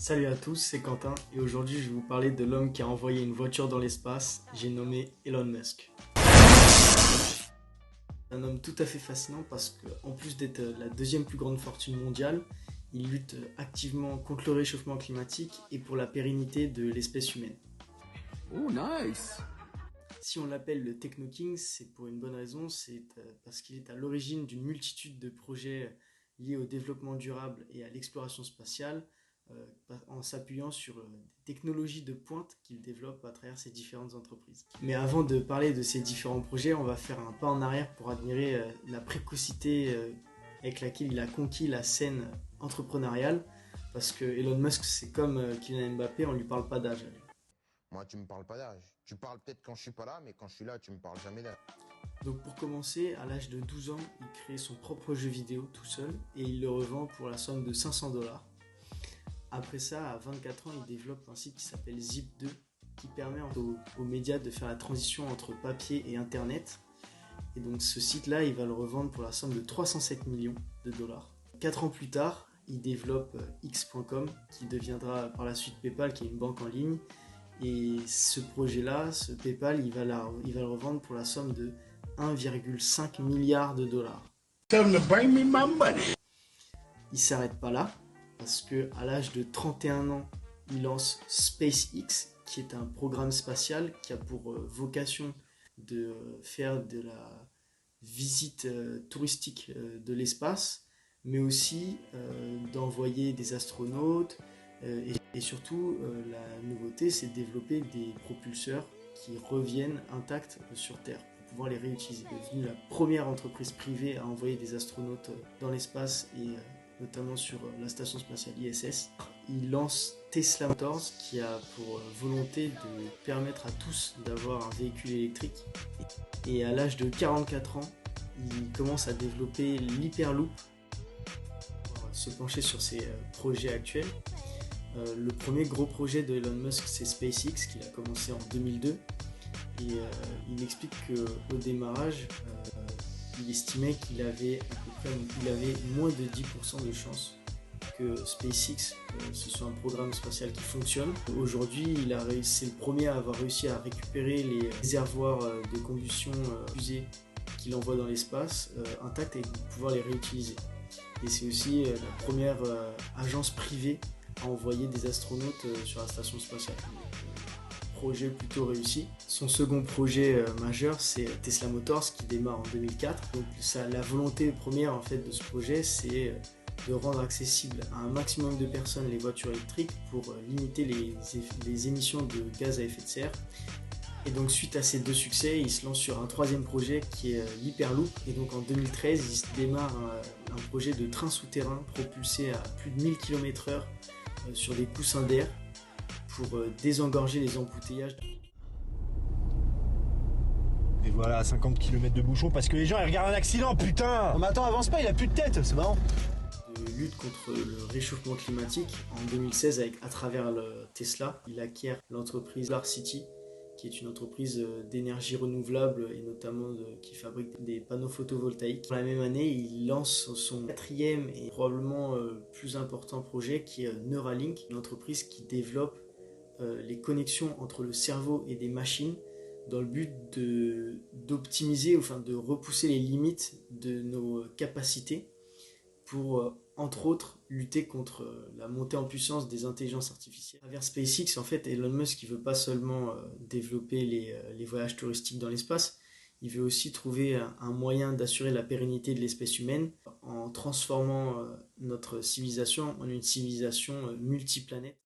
Salut à tous, c'est Quentin et aujourd'hui je vais vous parler de l'homme qui a envoyé une voiture dans l'espace, j'ai nommé Elon Musk. C'est un homme tout à fait fascinant parce qu'en plus d'être la deuxième plus grande fortune mondiale, il lutte activement contre le réchauffement climatique et pour la pérennité de l'espèce humaine. Oh, nice! Si on l'appelle le Techno King, c'est pour une bonne raison, c'est parce qu'il est à l'origine d'une multitude de projets liés au développement durable et à l'exploration spatiale, en s'appuyant sur des technologies de pointe qu'il développe à travers ses différentes entreprises. Mais avant de parler de ces différents projets, on va faire un pas en arrière pour admirer la précocité avec laquelle il a conquis la scène entrepreneuriale, parce que Elon Musk, c'est comme Kylian Mbappé, on lui parle pas d'âge. Moi, tu me parles pas d'âge. Tu parles peut-être quand je suis pas là, mais quand je suis là, tu me parles jamais d'âge. Donc pour commencer, à l'âge de 12 ans, il crée son propre jeu vidéo tout seul et il le revend pour la somme de 500$. Après ça, à 24 ans, il développe un site qui s'appelle Zip2 qui permet aux médias de faire la transition entre papier et internet. Et donc ce site-là, il va le revendre pour la somme de 307 millions de dollars. 4 ans plus tard, il développe X.com qui deviendra par la suite PayPal, qui est une banque en ligne. Et ce projet-là, ce PayPal, il va le revendre pour la somme de 1,5 milliard de dollars. Tell them to bring me my money. Il s'arrête pas là, parce que à l'âge de 31 ans, il lance SpaceX, qui est un programme spatial qui a pour vocation de faire de la visite touristique de l'espace, mais aussi d'envoyer des astronautes, et surtout la nouveauté, c'est de développer des propulseurs qui reviennent intacts sur Terre pour pouvoir les réutiliser. C'est devenu la première entreprise privée à envoyer des astronautes dans l'espace et notamment sur la station spatiale ISS. Il lance Tesla Motors qui a pour volonté de permettre à tous d'avoir un véhicule électrique. Et à l'âge de 44 ans, il commence à développer l'Hyperloop pour se pencher sur ses projets actuels. Le premier gros projet de Elon Musk, c'est SpaceX, qu'il a commencé en 2002. Et il explique qu'au démarrage, il estimait qu'il avait moins de 10% de chances que SpaceX ce soit un programme spatial qui fonctionne. Aujourd'hui, c'est le premier à avoir réussi à récupérer les réservoirs de combustion usés qu'il envoie dans l'espace intacts et pouvoir les réutiliser. Et c'est aussi la première agence privée à envoyer des astronautes sur la station spatiale. Projet plutôt réussi. Son second projet majeur, c'est Tesla Motors qui démarre en 2004. Donc la volonté première en fait de ce projet, c'est de rendre accessible à un maximum de personnes les voitures électriques pour limiter les émissions de gaz à effet de serre. Et donc suite à ces deux succès, il se lance sur un troisième projet qui est l'Hyperloop. Et donc en 2013, il se démarre un projet de train souterrain propulsé à plus de 1000 km/h sur des coussins d'air pour désengorger les embouteillages. Et voilà, 50 km de bouchon parce que les gens ils regardent un accident, putain. Non mais attends, avance pas, il a plus de tête, c'est marrant. De lutte contre le réchauffement climatique, en 2016, à travers Tesla, il acquiert l'entreprise SolarCity, qui est une entreprise d'énergie renouvelable et notamment qui fabrique des panneaux photovoltaïques. Dans la même année, il lance son quatrième et probablement plus important projet qui est Neuralink, une entreprise qui développe les connexions entre le cerveau et des machines dans le but d'optimiser, enfin de repousser les limites de nos capacités pour, entre autres, lutter contre la montée en puissance des intelligences artificielles. À travers SpaceX, en fait, Elon Musk ne veut pas seulement développer les voyages touristiques dans l'espace, il veut aussi trouver un moyen d'assurer la pérennité de l'espèce humaine en transformant notre civilisation en une civilisation multiplanète.